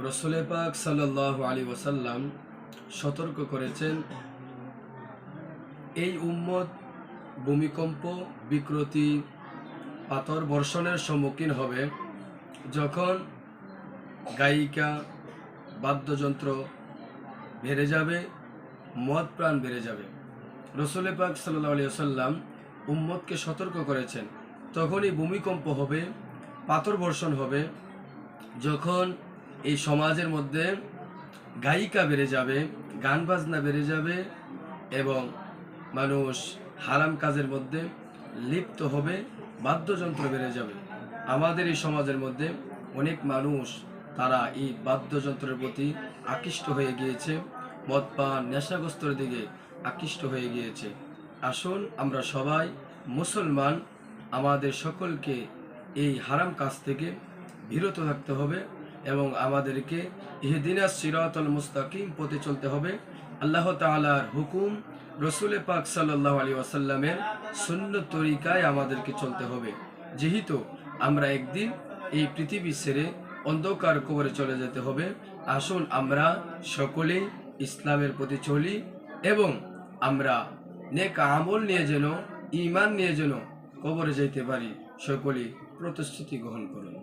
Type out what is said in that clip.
রসুল পাক সাল্লাল্লাহু আলাইহি ওয়াসাল্লাম সতর্ক করেছেন, এই উম্মত ভূমিকম্প, বিকৃতি, পাথর বর্ষণের সম্মুখীন হবে যখন গায়িকা, বাদ্যযন্ত্র বেড়ে যাবে, মদ প্রাণ বেড়ে যাবে। রসুল পাক সাল্লাল্লাহু আলাইহি ওয়াসাল্লাম উম্মতকে সতর্ক করেছেন, তখনই ভূমিকম্প হবে, পাথর বর্ষণ হবে যখন এই সমাজের মধ্যে গায়িকা বেড়ে যাবে, গান বাজনা বেড়ে যাবে এবং মানুষ হারাম কাজের মধ্যে লিপ্ত হবে, বাদ্যযন্ত্র বেড়ে যাবে। আমাদের এই সমাজের মধ্যে অনেক মানুষ তারা এই বাদ্যযন্ত্রের প্রতি আকৃষ্ট হয়ে গিয়েছে, মদ পান নেশাগ্রস্তর দিকে আকৃষ্ট হয়ে গিয়েছে। আসুন আমরা সবাই মুসলমান, আমাদের সকলকে এই হারাম কাজ থেকে বিরত থাকতে হবে এবং আমাদেরকে ইহদিনাস সিরাতাল মুস্তাকিম পথে চলতে হবে। আল্লাহ তাআলার হুকুম, রসুল পাক সাল্লাল্লাহু আলাইহি ওয়াসাল্লামের সুন্নত তরিকায় আমাদেরকে চলতে হবে। যেহেতু আমরা একদিন এই পৃথিবী ছেড়ে অন্ধকার কবরে চলে যেতে হবে, আসুন আমরা সকলে ইসলামের প্রতি চলি এবং আমরা নেক আমল নিয়ে যেন, ঈমান নিয়ে যেন কবরে যাইতে পারি। সকলে প্রতিশ্রুতি গ্রহণ করুন।